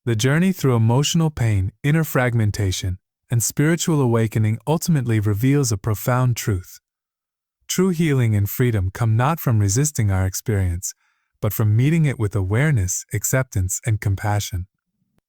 The journey through emotional pain, inner fragmentation, and spiritual awakening ultimately reveals a profound truth. True healing and freedom come not from resisting our experience, but from meeting it with awareness, acceptance, and compassion.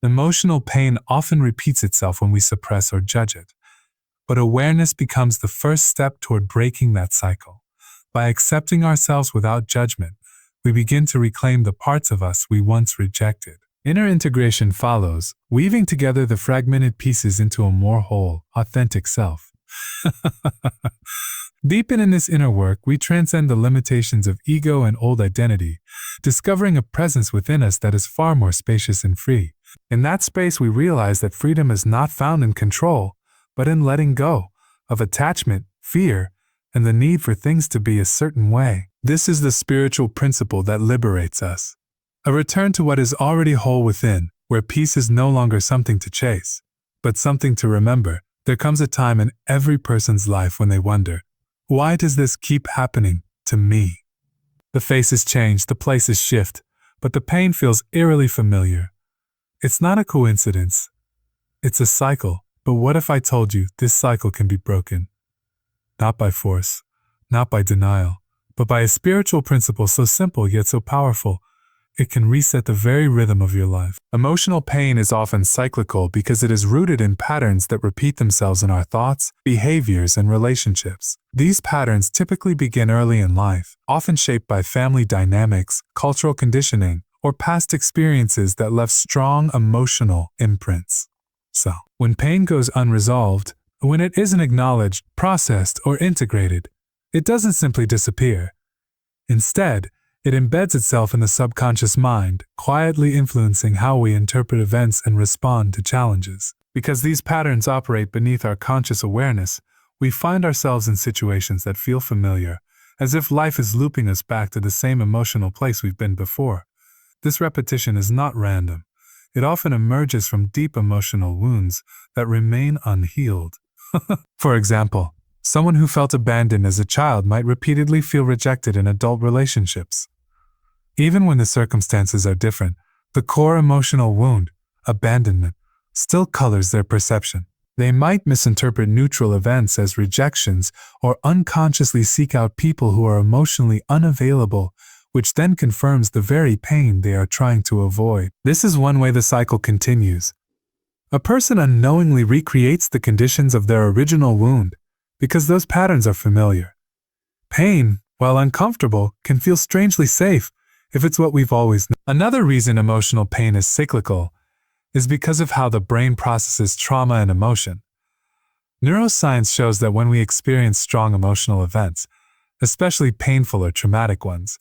Emotional pain often repeats itself when we suppress or judge it, but awareness becomes the first step toward breaking that cycle. By accepting ourselves without judgment, we begin to reclaim the parts of us we once rejected. Inner integration follows, weaving together the fragmented pieces into a more whole, authentic self. Deepen in this inner work, we transcend the limitations of ego and old identity, discovering a presence within us that is far more spacious and free. In that space, we realize that freedom is not found in control, but in letting go of attachment, fear, and the need for things to be a certain way. This is the spiritual principle that liberates us. A return to what is already whole within, where peace is no longer something to chase, but something to remember. There comes a time in every person's life when they wonder, why does this keep happening to me? The faces change, the places shift, but the pain feels eerily familiar. It's not a coincidence. It's a cycle. But what if I told you this cycle can be broken? Not by force, not by denial, but by a spiritual principle so simple yet so powerful, it can reset the very rhythm of your life. Emotional pain is often cyclical because it is rooted in patterns that repeat themselves in our thoughts, behaviors, and relationships. These patterns typically begin early in life, often shaped by family dynamics, cultural conditioning, or past experiences that left strong emotional imprints. So, when pain goes unresolved, when it isn't acknowledged, processed, or integrated, it doesn't simply disappear. Instead, it embeds itself in the subconscious mind, quietly influencing how we interpret events and respond to challenges. Because these patterns operate beneath our conscious awareness, we find ourselves in situations that feel familiar, as if life is looping us back to the same emotional place we've been before. This repetition is not random. It often emerges from deep emotional wounds that remain unhealed. For example, someone who felt abandoned as a child might repeatedly feel rejected in adult relationships. Even when the circumstances are different, the core emotional wound, abandonment, still colors their perception. They might misinterpret neutral events as rejections or unconsciously seek out people who are emotionally unavailable, which then confirms the very pain they are trying to avoid. This is one way the cycle continues. A person unknowingly recreates the conditions of their original wound because those patterns are familiar. Pain, while uncomfortable, can feel strangely safe if it's what we've always known. Another reason emotional pain is cyclical is because of how the brain processes trauma and emotion. Neuroscience shows that when we experience strong emotional events, especially painful or traumatic ones,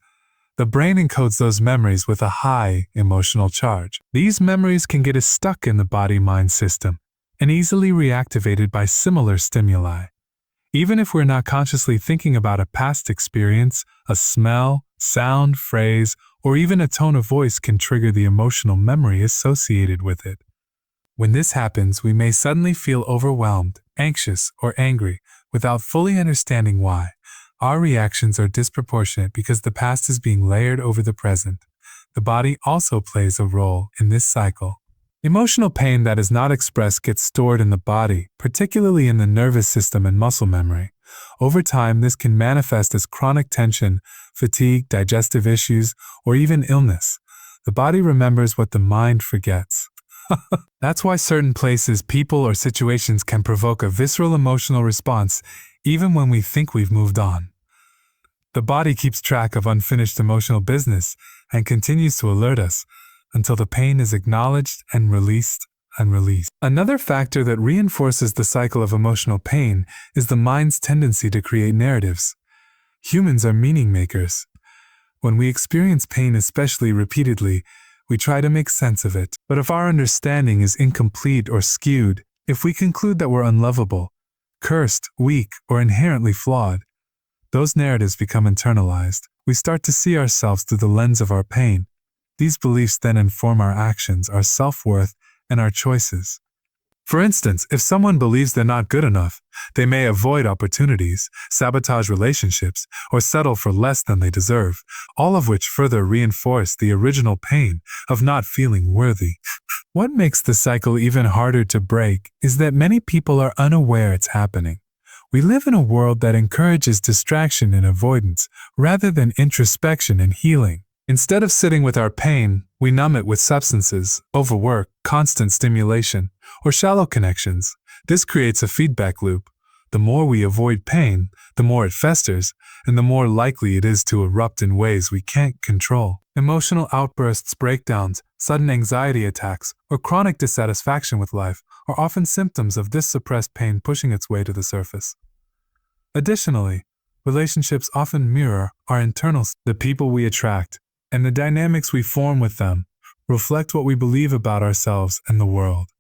the brain encodes those memories with a high emotional charge. These memories can get us stuck in the body-mind system and easily reactivated by similar stimuli. Even if we're not consciously thinking about a past experience, a smell, sound, phrase, or even a tone of voice can trigger the emotional memory associated with it. When this happens, we may suddenly feel overwhelmed, anxious, or angry without fully understanding why. Our reactions are disproportionate because the past is being layered over the present. The body also plays a role in this cycle. Emotional pain that is not expressed gets stored in the body, particularly in the nervous system and muscle memory. Over time, this can manifest as chronic tension, fatigue, digestive issues, or even illness. The body remembers what the mind forgets. That's why certain places, people, or situations can provoke a visceral emotional response even when we think we've moved on. The body keeps track of unfinished emotional business and continues to alert us until the pain is acknowledged and released. Another factor that reinforces the cycle of emotional pain is the mind's tendency to create narratives. Humans are meaning makers. When we experience pain, especially repeatedly, we try to make sense of it. But if our understanding is incomplete or skewed, if we conclude that we're unlovable, cursed, weak, or inherently flawed, those narratives become internalized. We start to see ourselves through the lens of our pain. These beliefs then inform our actions, our self-worth, and our choices. For instance, if someone believes they're not good enough, they may avoid opportunities, sabotage relationships, or settle for less than they deserve, all of which further reinforce the original pain of not feeling worthy. What makes the cycle even harder to break is that many people are unaware it's happening. We live in a world that encourages distraction and avoidance rather than introspection and healing. Instead of sitting with our pain, we numb it with substances, overwork, constant stimulation, or shallow connections. This creates a feedback loop. The more we avoid pain, the more it festers, and the more likely it is to erupt in ways we can't control. Emotional outbursts, breakdowns, sudden anxiety attacks, or chronic dissatisfaction with life are often symptoms of this suppressed pain pushing its way to the surface. Additionally, relationships often mirror our internal state. The people we attract and the dynamics we form with them reflect what we believe about ourselves and the world.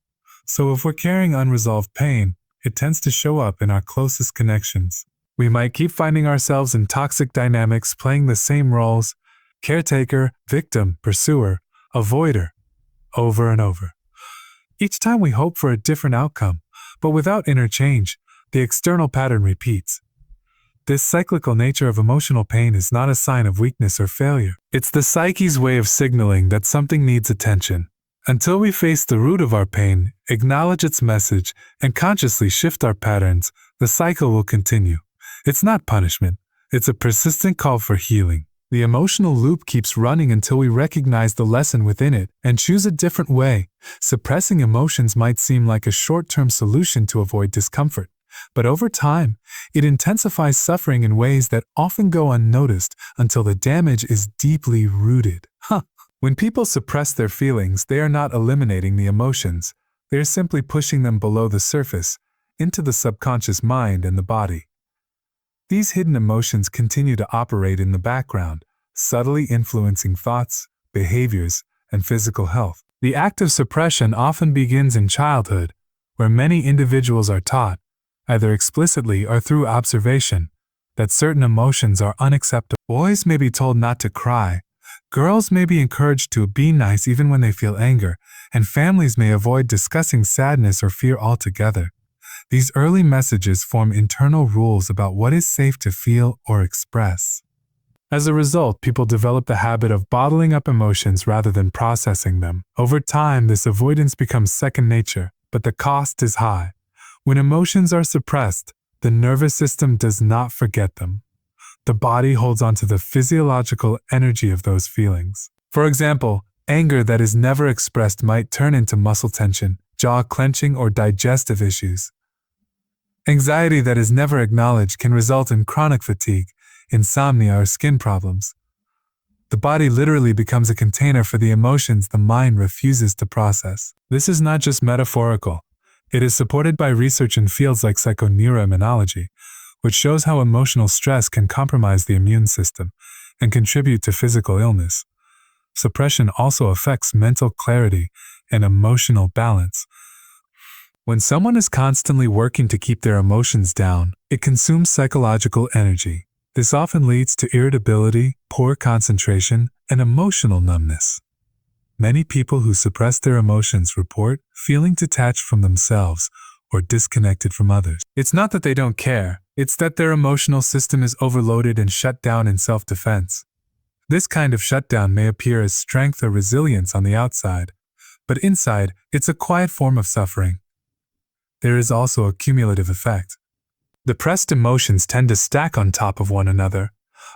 So if we're carrying unresolved pain, it tends to show up in our closest connections. We might keep finding ourselves in toxic dynamics playing the same roles: caretaker, victim, pursuer, avoider, over and over. Each time we hope for a different outcome, but without inner change, the external pattern repeats. This cyclical nature of emotional pain is not a sign of weakness or failure. It's the psyche's way of signaling that something needs attention. Until we face the root of our pain, acknowledge its message, and consciously shift our patterns, the cycle will continue. It's not punishment. It's a persistent call for healing. The emotional loop keeps running until we recognize the lesson within it and choose a different way. Suppressing emotions might seem like a short-term solution to avoid discomfort, but over time, it intensifies suffering in ways that often go unnoticed until the damage is deeply rooted. When people suppress their feelings, they are not eliminating the emotions. They are simply pushing them below the surface, into the subconscious mind and the body. These hidden emotions continue to operate in the background, subtly influencing thoughts, behaviors, and physical health. The act of suppression often begins in childhood, where many individuals are taught, either explicitly or through observation, that certain emotions are unacceptable. Boys may be told not to cry, girls may be encouraged to be nice even when they feel anger, and families may avoid discussing sadness or fear altogether. These early messages form internal rules about what is safe to feel or express. As a result, people develop the habit of bottling up emotions rather than processing them. Over time, this avoidance becomes second nature, but the cost is high. When emotions are suppressed, the nervous system does not forget them. The body holds onto the physiological energy of those feelings. For example, anger that is never expressed might turn into muscle tension, jaw clenching, or digestive issues. Anxiety that is never acknowledged can result in chronic fatigue, insomnia, or skin problems. The body literally becomes a container for the emotions the mind refuses to process. This is not just metaphorical. It is supported by research in fields like psychoneuroimmunology, which shows how emotional stress can compromise the immune system and contribute to physical illness. Suppression also affects mental clarity and emotional balance. When someone is constantly working to keep their emotions down, it consumes psychological energy. This often leads to irritability, poor concentration, and emotional numbness. Many people who suppress their emotions report feeling detached from themselves or disconnected from others. It's not that they don't care, it's that their emotional system is overloaded and shut down in self-defense. This kind of shutdown may appear as strength or resilience on the outside, but inside, it's a quiet form of suffering. There is also a cumulative effect. Depressed emotions tend to stack on top of one another.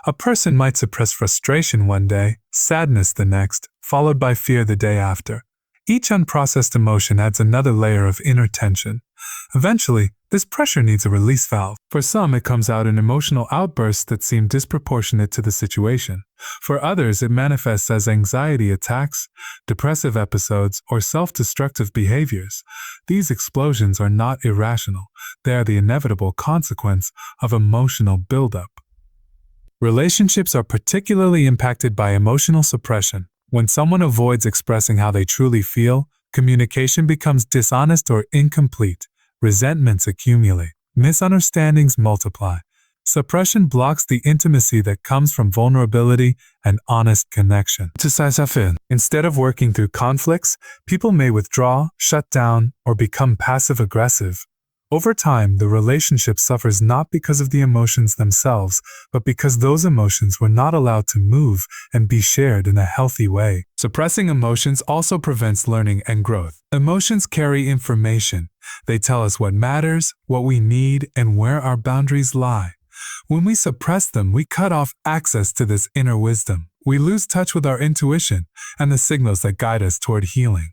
A person might suppress frustration one day, sadness the next, followed by fear the day after. Each unprocessed emotion adds another layer of inner tension. Eventually, this pressure needs a release valve. For some, it comes out in emotional outbursts that seem disproportionate to the situation. For others, it manifests as anxiety attacks, depressive episodes, or self-destructive behaviors. These explosions are not irrational. They are the inevitable consequence of emotional buildup. Relationships are particularly impacted by emotional suppression. When someone avoids expressing how they truly feel, communication becomes dishonest or incomplete. Resentments accumulate. Misunderstandings multiply. Suppression blocks the intimacy that comes from vulnerability and honest connection. Instead of working through conflicts, people may withdraw, shut down, or become passive-aggressive. Over time, the relationship suffers not because of the emotions themselves, but because those emotions were not allowed to move and be shared in a healthy way. Suppressing emotions also prevents learning and growth. Emotions carry information. They tell us what matters, what we need, and where our boundaries lie. When we suppress them, we cut off access to this inner wisdom. We lose touch with our intuition and the signals that guide us toward healing.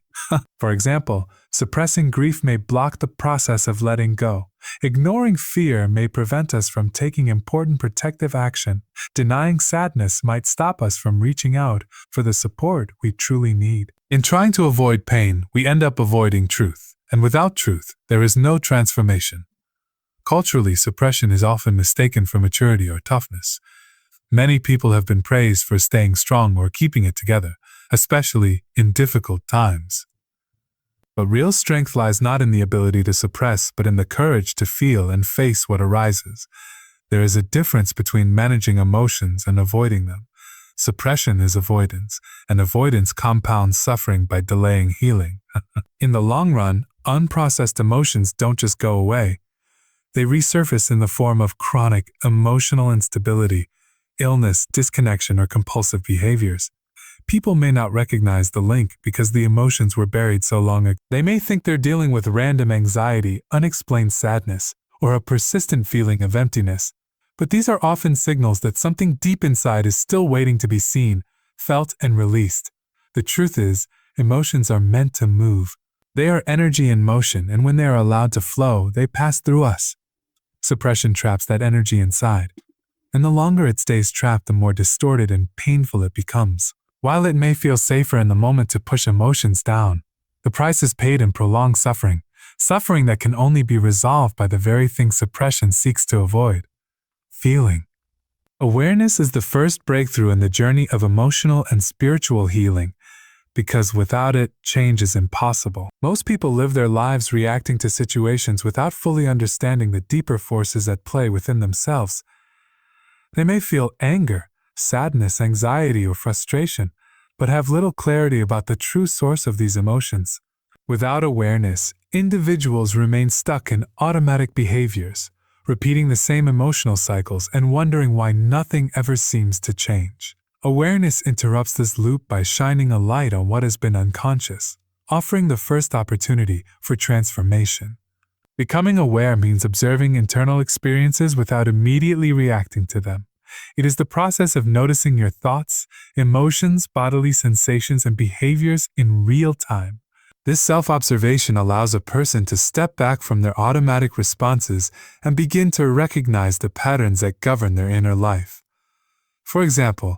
For example, suppressing grief may block the process of letting go. Ignoring fear may prevent us from taking important protective action. Denying sadness might stop us from reaching out for the support we truly need. In trying to avoid pain, we end up avoiding truth. And without truth, there is no transformation. Culturally, suppression is often mistaken for maturity or toughness. Many people have been praised for staying strong or keeping it together, especially in difficult times. But real strength lies not in the ability to suppress, but in the courage to feel and face what arises. There is a difference between managing emotions and avoiding them. Suppression is avoidance, and avoidance compounds suffering by delaying healing. In the long run, unprocessed emotions don't just go away. They resurface in the form of chronic emotional instability, illness, disconnection, or compulsive behaviors. People may not recognize the link because the emotions were buried so long ago. They may think they're dealing with random anxiety, unexplained sadness, or a persistent feeling of emptiness. But these are often signals that something deep inside is still waiting to be seen, felt, and released. The truth is, emotions are meant to move. They are energy in motion, and when they are allowed to flow, they pass through us. Suppression traps that energy inside. And the longer it stays trapped, the more distorted and painful it becomes. While it may feel safer in the moment to push emotions down, the price is paid in prolonged suffering, suffering that can only be resolved by the very thing suppression seeks to avoid: feeling. Awareness is the first breakthrough in the journey of emotional and spiritual healing, because without it, change is impossible. Most people live their lives reacting to situations without fully understanding the deeper forces at play within themselves. They may feel anger, sadness, anxiety, or frustration, but have little clarity about the true source of these emotions. Without awareness, individuals remain stuck in automatic behaviors, repeating the same emotional cycles and wondering why nothing ever seems to change. Awareness interrupts this loop by shining a light on what has been unconscious, offering the first opportunity for transformation. Becoming aware means observing internal experiences without immediately reacting to them. It is the process of noticing your thoughts, emotions, bodily sensations, and behaviors in real time. This self-observation allows a person to step back from their automatic responses and begin to recognize the patterns that govern their inner life. For example,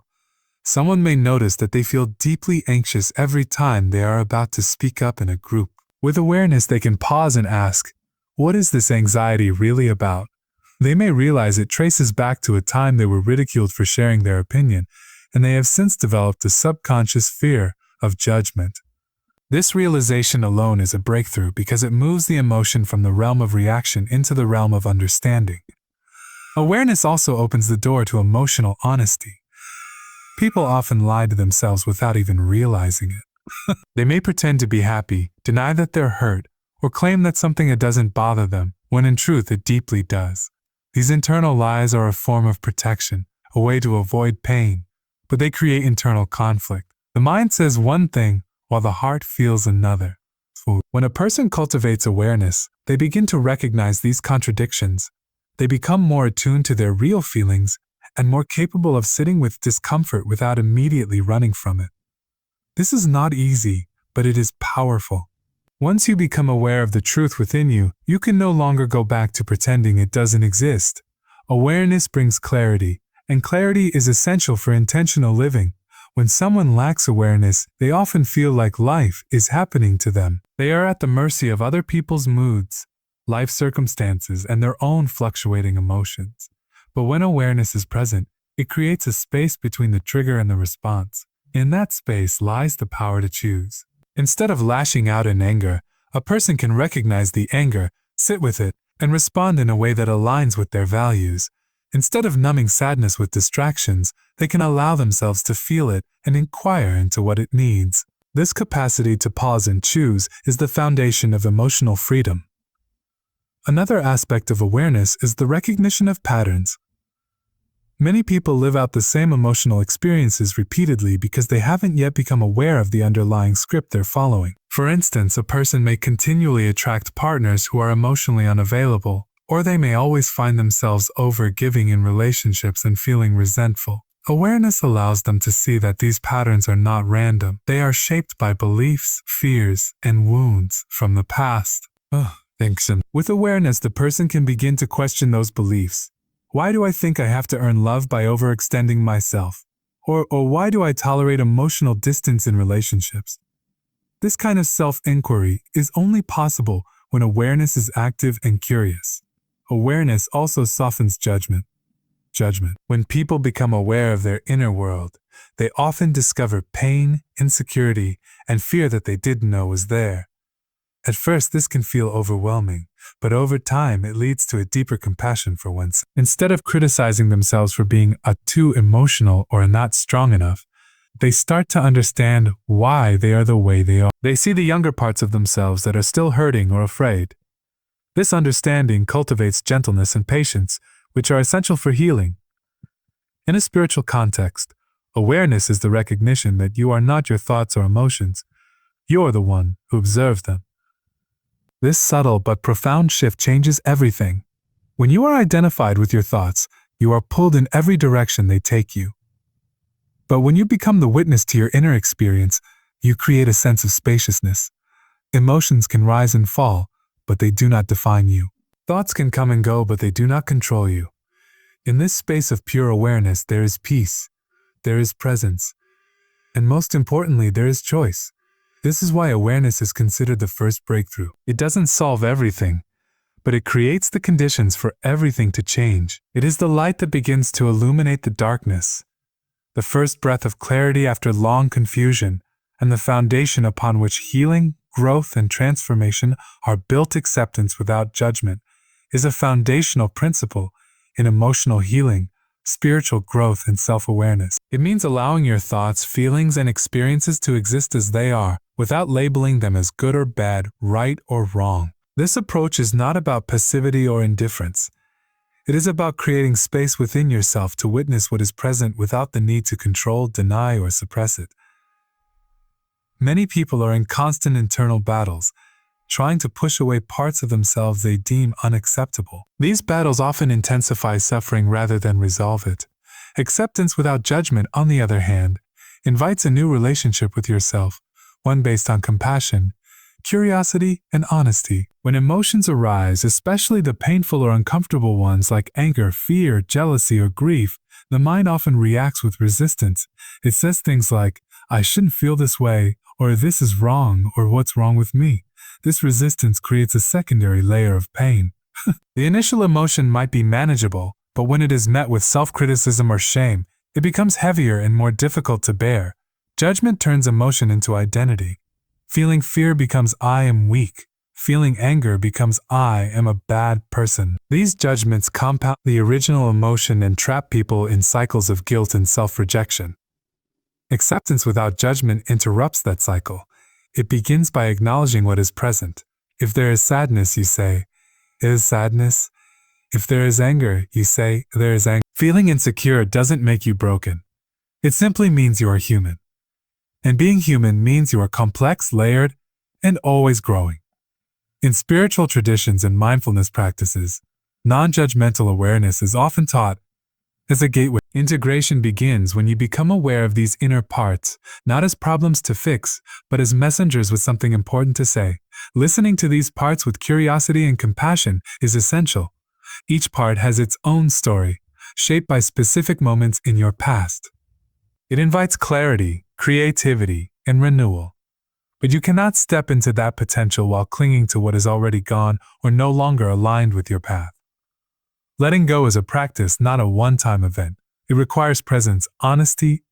someone may notice that they feel deeply anxious every time they are about to speak up in a group. With awareness, they can pause and ask, what is this anxiety really about? They may realize it traces back to a time they were ridiculed for sharing their opinion, and they have since developed a subconscious fear of judgment. This realization alone is a breakthrough because it moves the emotion from the realm of reaction into the realm of understanding. Awareness also opens the door to emotional honesty. People often lie to themselves without even realizing it. They may pretend to be happy, deny that they're hurt, or claim that something doesn't bother them, when in truth it deeply does. These internal lies are a form of protection, a way to avoid pain, but they create internal conflict. The mind says one thing, while the heart feels another. When a person cultivates awareness, they begin to recognize these contradictions. They become more attuned to their real feelings and more capable of sitting with discomfort without immediately running from it. This is not easy, but it is powerful. Once you become aware of the truth within you, you can no longer go back to pretending it doesn't exist. Awareness brings clarity, and clarity is essential for intentional living. When someone lacks awareness, they often feel like life is happening to them. They are at the mercy of other people's moods, life circumstances, and their own fluctuating emotions. But when awareness is present, it creates a space between the trigger and the response. In that space lies the power to choose. Instead of lashing out in anger, a person can recognize the anger, sit with it, and respond in a way that aligns with their values. Instead of numbing sadness with distractions, they can allow themselves to feel it and inquire into what it needs. This capacity to pause and choose is the foundation of emotional freedom. Another aspect of awareness is the recognition of patterns. Many people live out the same emotional experiences repeatedly because they haven't yet become aware of the underlying script they're following. For instance, a person may continually attract partners who are emotionally unavailable, or they may always find themselves over-giving in relationships and feeling resentful. Awareness allows them to see that these patterns are not random. They are shaped by beliefs, fears, and wounds from the past. With awareness, the person can begin to question those beliefs. Why do I think I have to earn love by overextending myself? Or why do I tolerate emotional distance in relationships? This kind of self-inquiry is only possible when awareness is active and curious. Awareness also softens judgment. When people become aware of their inner world, they often discover pain, insecurity, and fear that they didn't know was there. At first, this can feel overwhelming, but over time, it leads to a deeper compassion for oneself. Instead of criticizing themselves for being too emotional or not strong enough, they start to understand why they are the way they are. They see the younger parts of themselves that are still hurting or afraid. This understanding cultivates gentleness and patience, which are essential for healing. In a spiritual context, awareness is the recognition that you are not your thoughts or emotions. You're the one who observes them. This subtle but profound shift changes everything. When you are identified with your thoughts, you are pulled in every direction they take you. But when you become the witness to your inner experience, you create a sense of spaciousness. Emotions can rise and fall, but they do not define you. Thoughts can come and go, but they do not control you. In this space of pure awareness, there is peace, there is presence, and most importantly, there is choice. This is why awareness is considered the first breakthrough. It doesn't solve everything, but it creates the conditions for everything to change. It is the light that begins to illuminate the darkness, the first breath of clarity after long confusion, and the foundation upon which healing, growth, and transformation are built. Acceptance without judgment is a foundational principle in emotional healing, spiritual growth, and self-awareness. It means allowing your thoughts, feelings, and experiences to exist as they are, without labeling them as good or bad, right or wrong. This approach is not about passivity or indifference. It is about creating space within yourself to witness what is present without the need to control, deny, or suppress it. Many people are in constant internal battles, trying to push away parts of themselves they deem unacceptable. These battles often intensify suffering rather than resolve it. Acceptance without judgment, on the other hand, invites a new relationship with yourself, one based on compassion, curiosity, and honesty. When emotions arise, especially the painful or uncomfortable ones like anger, fear, jealousy, or grief, the mind often reacts with resistance. It says things like, "I shouldn't feel this way," or "this is wrong," or "what's wrong with me?" This resistance creates a secondary layer of pain. The initial emotion might be manageable, but when it is met with self-criticism or shame, it becomes heavier and more difficult to bear. Judgment turns emotion into identity. Feeling fear becomes "I am weak." Feeling anger becomes "I am a bad person." These judgments compound the original emotion and trap people in cycles of guilt and self-rejection. Acceptance without judgment interrupts that cycle. It begins by acknowledging what is present. If there is sadness, you say, "It is sadness." If there is anger, you say, "There is anger." Feeling insecure doesn't make you broken. It simply means you are human. And being human means you are complex, layered, and always growing. In spiritual traditions and mindfulness practices, non-judgmental awareness is often taught as a gateway. Integration begins when you become aware of these inner parts, not as problems to fix, but as messengers with something important to say. Listening to these parts with curiosity and compassion is essential. Each part has its own story, shaped by specific moments in your past. It invites clarity, creativity, and renewal. But you cannot step into that potential while clinging to what is already gone or no longer aligned with your path. Letting go is a practice, not a one-time event. It requires presence, honesty,